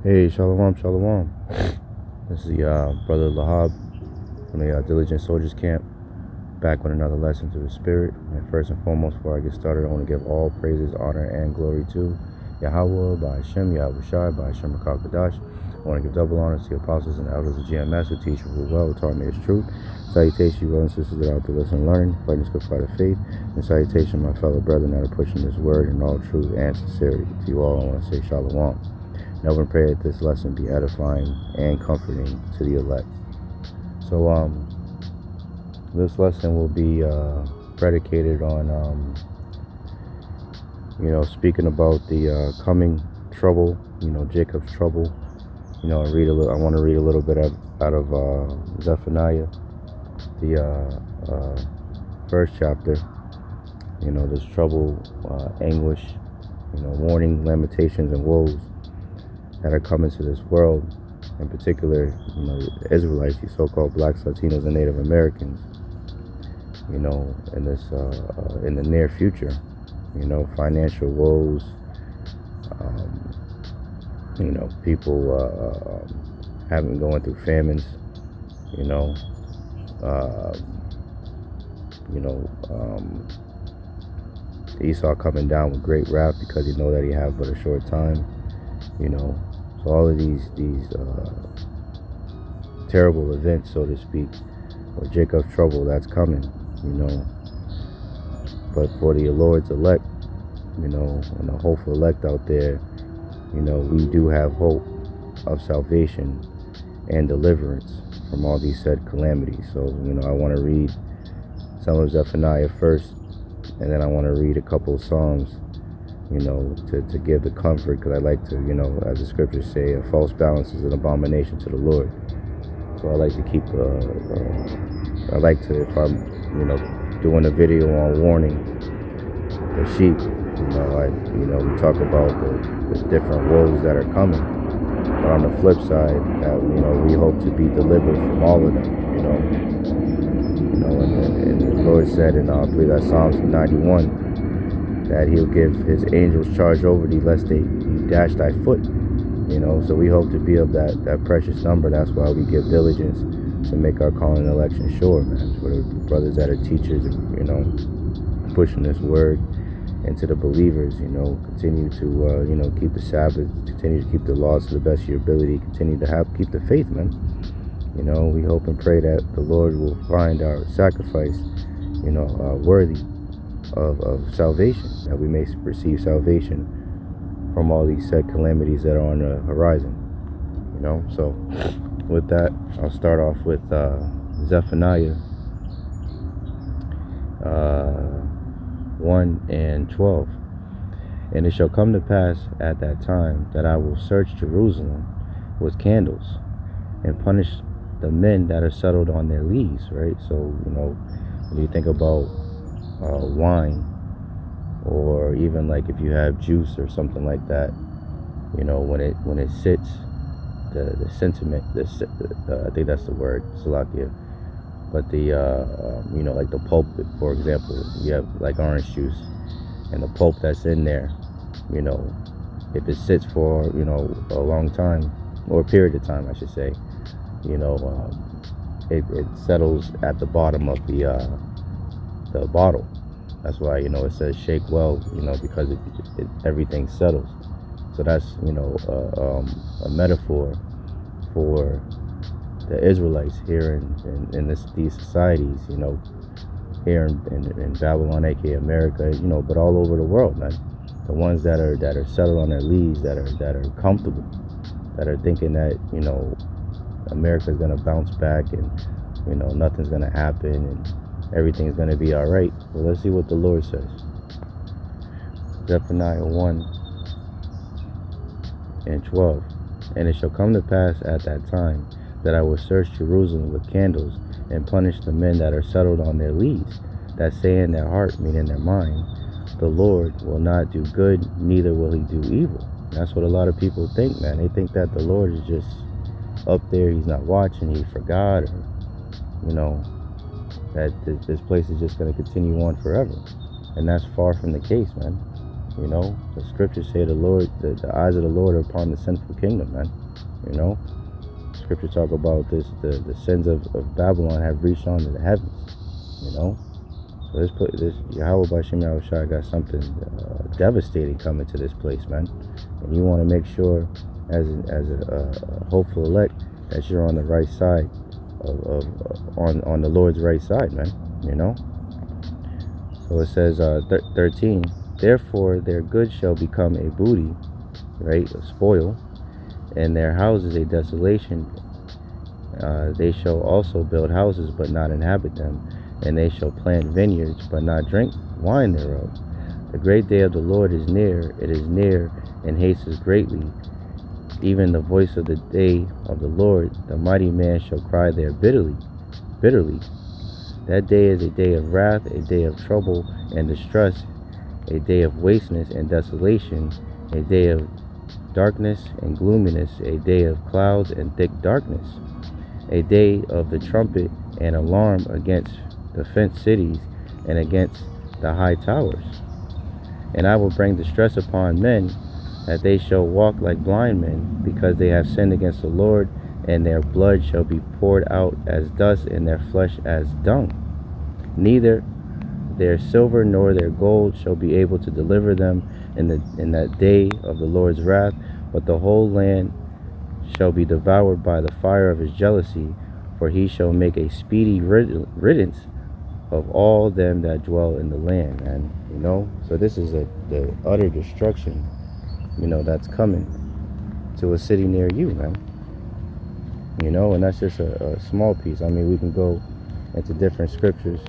Hey, Shalom, Shalom. This is the brother Lahab from the Diligent Soldiers Camp, back with another lesson to the Spirit. And first and foremost, before I get started, I want to give all praises, honor, and glory to Yahawah, Bahasham, Yahawashi, Bahasham, Kadash. I want to give double honor to the apostles and elders of GMS who teach, who well, who taught me his truth. Salutation, you brothers and sisters that are out there listening and learning, fighting this good fight of faith. And salutation, my fellow brethren that are pushing this word in all truth and sincerity. To you all, I want to say Shalom. And I pray that this lesson be edifying and comforting to the elect. So, this lesson will be predicated on, speaking about the coming trouble, Jacob's trouble. I want to read a little bit out of Zephaniah, the first chapter. There's trouble, anguish, warning, lamentations, and woes that are coming to this world, in particular, the Israelites, the so-called blacks, Latinos, and Native Americans, in this, in the near future, financial woes, people having going through famines, Esau coming down with great wrath because he know that he have but a short time, So all of these terrible events, so to speak, or Jacob's trouble that's coming, But for the Lord's elect, and the hopeful elect out there, we do have hope of salvation and deliverance from all these said calamities. So, I want to read some of Zephaniah first, and then I want to read a couple of Psalms, to give the comfort, because I like to, as the scriptures say, a false balance is an abomination to the Lord. So I like to keep, if I'm, doing a video on warning the sheep, we talk about the different woes that are coming. But on the flip side, that, we hope to be delivered from all of them, and the Lord said in, I believe that's Psalms 91, that he'll give his angels charge over thee, lest he dash thy foot, so we hope to be of that precious number. That's why we give diligence to make our calling and election sure, man, for the brothers that are teachers, pushing this word into the believers, continue to, keep the Sabbath, continue to keep the laws to the best of your ability, continue to keep the faith, man. We hope and pray that the Lord will find our sacrifice, worthy of salvation, that we may receive salvation from all these said calamities that are on the horizon, So with that, I'll start off with Zephaniah 1 and 12. And it shall come to pass at that time that I will search Jerusalem with candles and punish the men that are settled on their lees, right? So, when you think about wine, or even like if you have juice or something like that, when it sits, the sentiment, I think that's the word, Salakia. But like the pulp, for example, you have like orange juice, and the pulp that's in there, if it sits for, a long time, or a period of time, I should say, it settles at the bottom of the bottle. That's why, it says shake well, because everything settles. So that's, a metaphor for the Israelites here in these societies, here in Babylon, aka America, but all over the world, man. The ones that are settled on their leads, that are comfortable, that are thinking that, America's gonna bounce back and, nothing's gonna happen and everything's gonna be all right. Well, let's see what the Lord says. Zephaniah 1 and 12. And it shall come to pass at that time that I will search Jerusalem with candles and punish the men that are settled on their lees, that say in their heart, meaning in their mind, the Lord will not do good, neither will he do evil. And that's what a lot of people think, man. They think that the Lord is just up there, he's not watching, he forgot, or, that this place is just going to continue on forever. And that's far from the case, man. You know, the scriptures say the eyes of the Lord are upon the sinful kingdom, man. You know, scripture talk about this, the sins of Babylon have reached on to the heavens. You know, so this Yahawah Bahasham Yahawashi got something devastating coming to this place, man. And you want to make sure, as a hopeful elect, that you're on the right side on the Lord's right side, man. You know. So it says 13. Therefore their goods shall become a booty, right, a spoil, and their houses a desolation. They shall also build houses, but not inhabit them, and they shall plant vineyards, but not drink wine thereof. The great day of the Lord is near; it is near, and hastens greatly. Even the voice of the day of the Lord, the mighty man shall cry there bitterly. That day is a day of wrath, a day of trouble and distress, a day of wasteness and desolation, a day of darkness and gloominess, a day of clouds and thick darkness, a day of the trumpet and alarm against the fenced cities and against the high towers. And I will bring distress upon men, that they shall walk like blind men, because they have sinned against the Lord, and their blood shall be poured out as dust, and their flesh as dung. Neither their silver nor their gold shall be able to deliver them in that day of the Lord's wrath, but the whole land shall be devoured by the fire of his jealousy, for he shall make a speedy riddance of all them that dwell in the land. And you know, so this is the utter destruction, you know, that's coming to a city near you, man. You know, and that's just a small piece. I mean, we can go into different scriptures,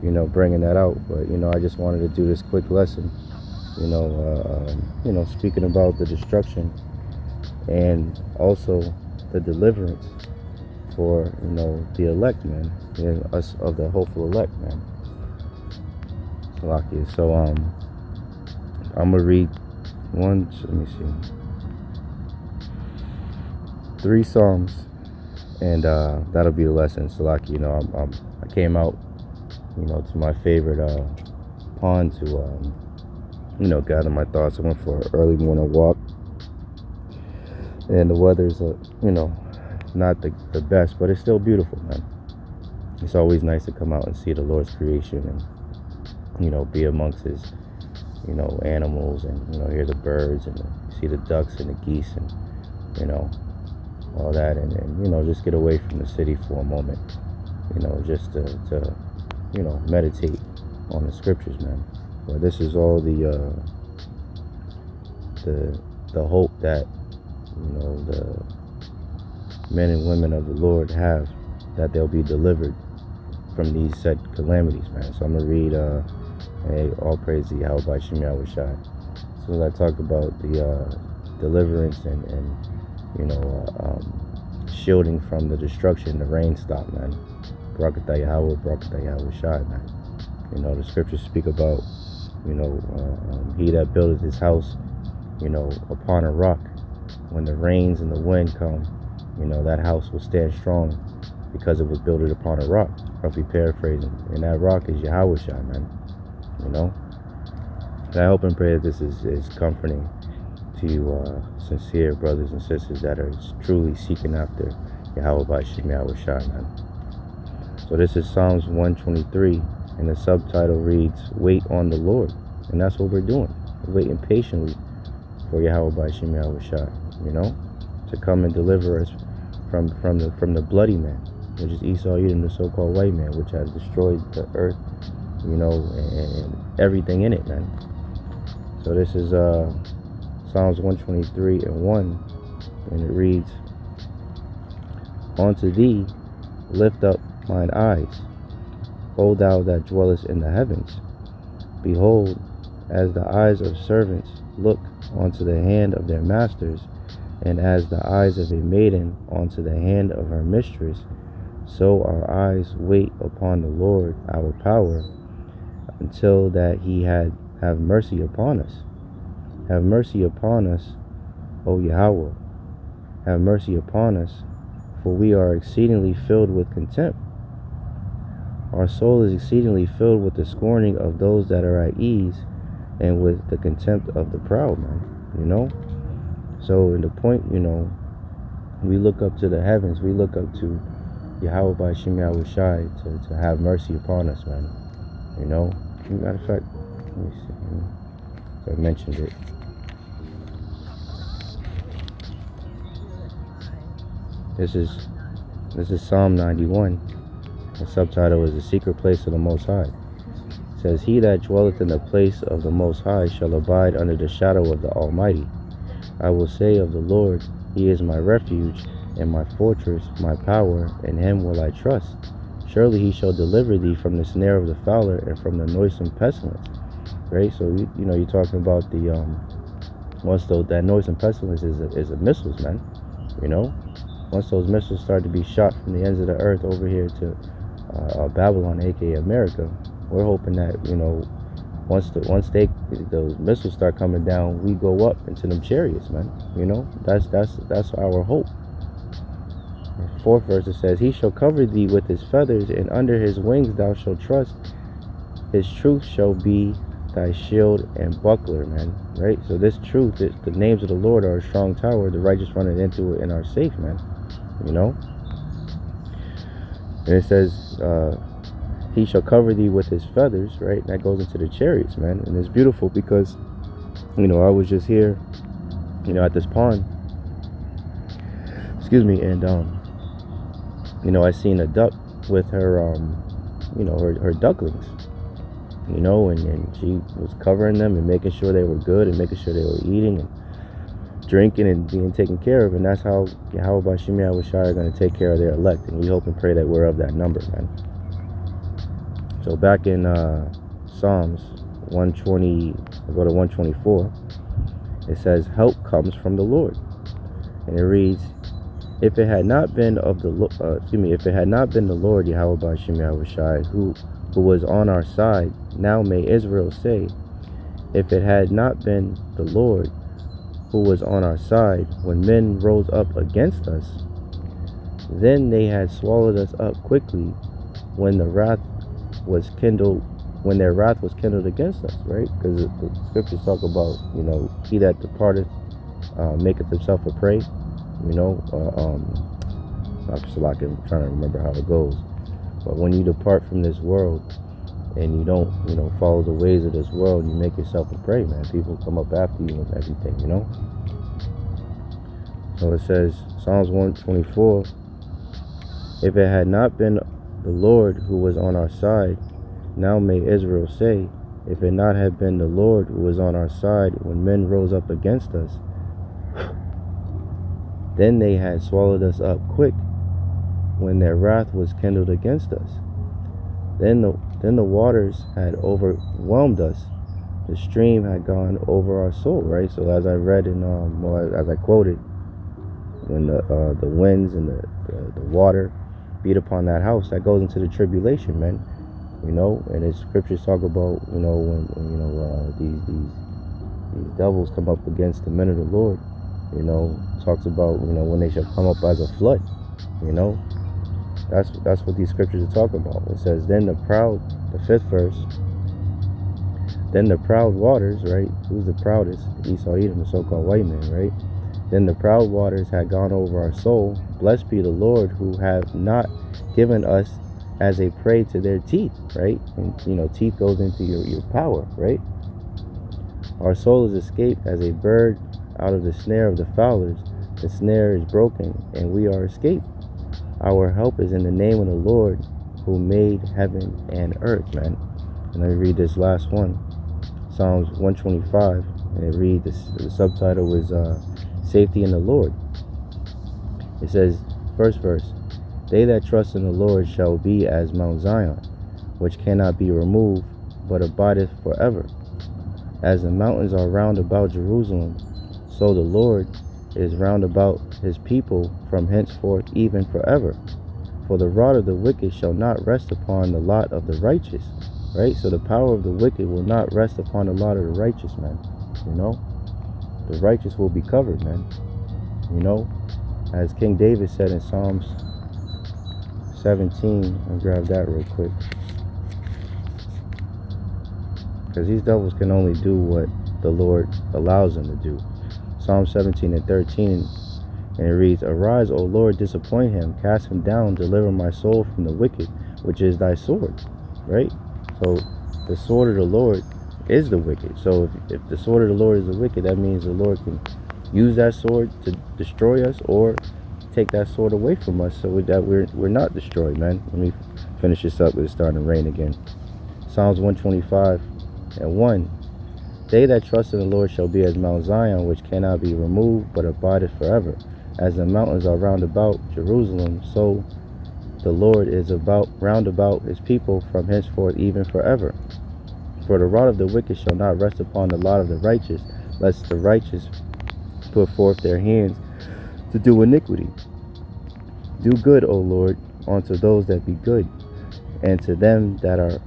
you know, bringing that out, but you know, I just wanted to do this quick lesson, you know, speaking about the destruction and also the deliverance for, you know, the elect, man, and us of the hopeful elect, man. So I'm gonna read let me see, 3 Psalms, and that'll be the lesson. Salaki, you know, I came out, you know, to my favorite pond to you know, gather my thoughts. I went for an early morning walk, and the weather's you know, not the best, but it's still beautiful, man. It's always nice to come out and see the Lord's creation, and you know, be amongst his, you know, animals, and you know, hear the birds, and see the ducks and the geese, and you know, all that, and you know, just get away from the city for a moment, you know, just to you know, meditate on the scriptures, man. But this is all the hope that, you know, the men and women of the Lord have, that they'll be delivered from these said calamities, man. So I'm gonna read all praise to Yahawah Bahasham Yahawashi. So as I talked about the deliverance and you know, shielding from the destruction, the rain stop, man. Barakatah Yahawah, Barakatah Yahawashi, man. You know, the scriptures speak about, you know, he that buildeth his house, you know, upon a rock. When the rains and the wind come, you know, that house will stand strong because it was built upon a rock, roughly paraphrasing. And that rock is Yahawashi, man. You know, and I hope and pray that this is comforting to you sincere brothers and sisters that are truly seeking after Yahawah Bahasham Yahawashi, man. So this is Psalms 123, and the subtitle reads, Wait on the Lord. And that's what we're doing. We're waiting patiently for Yahawah Bahasham Yahawashi, you know, to come and deliver us from the bloody man, which is Esau, Edom, the so-called white man, which has destroyed the earth, you know, and everything in it, man. So this is Psalms 123 and 1, and it reads, Unto thee lift up mine eyes, O thou that dwellest in the heavens. Behold, as the eyes of servants look unto the hand of their masters, and as the eyes of a maiden unto the hand of her mistress, so our eyes wait upon the Lord our power, until that he have mercy upon us. Have mercy upon us, O Yahawah. Have mercy upon us, for we are exceedingly filled with contempt. Our soul is exceedingly filled with the scorning of those that are at ease. and with the contempt of the proud, man. You know? So in the point, you know, we look up to the heavens, we look up to Yahawah Bahasham Yahawashi to have mercy upon us, man. You know? Matter of fact, let me see. I mentioned it. This is Psalm 91. The subtitle is The Secret Place of the Most High. It says, He that dwelleth in the place of the Most High shall abide under the shadow of the Almighty. I will say of the Lord, He is my refuge and my fortress, my power, in Him will I trust. Surely He shall deliver thee from the snare of the fowler and from the noisome pestilence. Right? So, you know, you're talking about the, that noisome pestilence is a missiles, man. You know? Once those missiles start to be shot from the ends of the earth over here to Babylon, aka America, we're hoping that, you know, once those missiles start coming down, we go up into them chariots, man. You know, that's our hope. The 4th verse, it says, He shall cover thee with His feathers, and under His wings thou shalt trust. His truth shall be thy shield and buckler, man. Right? So this truth, the names of the Lord are a strong tower. The righteous run into it and are safe, man. You know? And it says, He shall cover thee with His feathers, right? And that goes into the chariots, man. And it's beautiful because, you know, I was just here, you know, at this pond. Excuse me. And, you know, I seen a duck with her, you know, her ducklings. You know, and she was covering them and making sure they were good and making sure they were eating and drinking and being taken care of. And that's how Yahawah Bahasham Yahawashi are going to take care of their elect. And we hope and pray that we're of that number, man. So back in Psalms 120, I go to 124, it says, Help comes from the Lord. And it reads, If it had not been of the if it had not been the Lord Yahawah Bahasham Yahawashi who was on our side, now may Israel say, if it had not been the Lord who was on our side when men rose up against us, then they had swallowed us up quickly when their wrath was kindled against us, right? Because the scriptures talk about, you know, he that departeth maketh himself a prey, you know. I'm trying to remember how it goes. But when you depart from this world and you don't, you know, follow the ways of this world, you make yourself a prey, man. People come up after you and everything, you know. So it says, Psalms 124, if it had not been the Lord who was on our side, now may Israel say, if it not had been the Lord who was on our side when men rose up against us, then they had swallowed us up quick when their wrath was kindled against us. Then the waters had overwhelmed us. The stream had gone over our soul, right? So as I read in, as I quoted, when the winds and the water beat upon that house, that goes into the tribulation, man. You know, and the scriptures talk about, you know, when you know, these devils come up against the men of the Lord. You know, talks about, you know, when they shall come up as a flood. You know, that's what these scriptures are talking about. It says, then the 5th verse, then the proud waters, right? Who's the proudest? Esau, Edom, the so-called white man, right? Then the proud waters had gone over our soul. Blessed be the Lord who have not given us as a prey to their teeth, right? And, you know, teeth goes into your power, right? Our soul is escaped as a bird out of the snare of the fowlers. The snare is broken, and we are escaped. Our help is in the name of the Lord who made heaven and earth, man. And let me read this last one. Psalms 125, and it reads, the subtitle is Safety in the Lord. It says, 1st verse, they that trust in the Lord shall be as Mount Zion, which cannot be removed, but abideth forever. As the mountains are round about Jerusalem, so the Lord is round about his people from henceforth even forever. For the rod of the wicked shall not rest upon the lot of the righteous. Right? So the power of the wicked will not rest upon the lot of the righteous, man. You know? The righteous will be covered, man. You know? As King David said in Psalms 17, I'll grab that real quick. because these devils can only do what the Lord allows them to do. Psalm 17 and 13, and it reads, Arise, O Lord, disappoint him, cast him down, deliver my soul from the wicked, which is thy sword, right? So the sword of the Lord is the wicked. So if the sword of the Lord is the wicked, that means the Lord can use that sword to destroy us, or take that sword away from us so that we're not destroyed, man. Let me finish this up. It's starting to rain again. Psalms 125 and 1. They that trust in the Lord shall be as Mount Zion, which cannot be removed, but abideth forever. As the mountains are round about Jerusalem, so the Lord is round about his people from henceforth even forever. For the rod of the wicked shall not rest upon the lot of the righteous, lest the righteous put forth their hands to do iniquity. Do good, O Lord, unto those that be good, and to them that are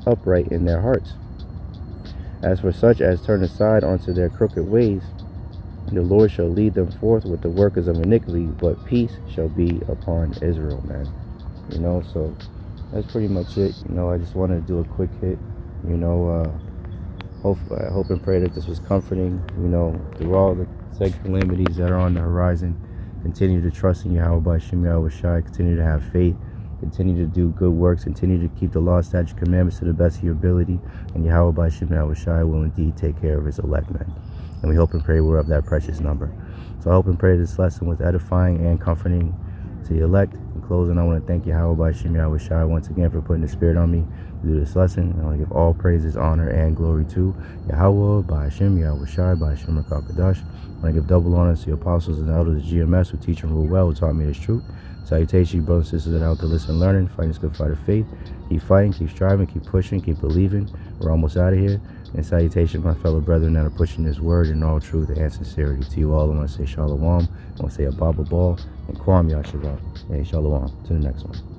upright in their hearts. As for such as turn aside unto their crooked ways, the Lord shall lead them forth with the workers of iniquity, but peace shall be upon Israel, man. You know, so that's pretty much it. You know, I just wanted to do a quick hit. You know, I hope and pray that this was comforting. You know, through all the calamities that are on the horizon, continue to trust in Yahawah, Bahasham, Yahawashi. Continue to have faith. Continue to do good works. Continue to keep the law, statutes, commandments to the best of your ability. And Yahawah, Bahasham, Yahawashi will indeed take care of his elect, man. And we hope and pray we're of that precious number. So I hope and pray this lesson was edifying and comforting to the elect. In closing, I want to thank Yahawah, Bahasham, Yahawashi once again for putting the Spirit on me to do this lesson. I want to give all praises, honor, and glory to Yahawah, Bahasham, Yahawashi, Bahasham, Rakakadash. I want to give double honor to the apostles and elders of GMS who teach and rule well, who taught me this truth. Salutations, brothers and sisters that are out there listening and learning, fighting this good fight of faith. Keep fighting, keep striving, keep pushing, keep believing. We're almost out of here. And salutations, my fellow brethren that are pushing this word in all truth and sincerity. To you all, I want to say shalom. I want to say a Baba Ball and Kwam Yasharal. Hey, shalom. To the next one.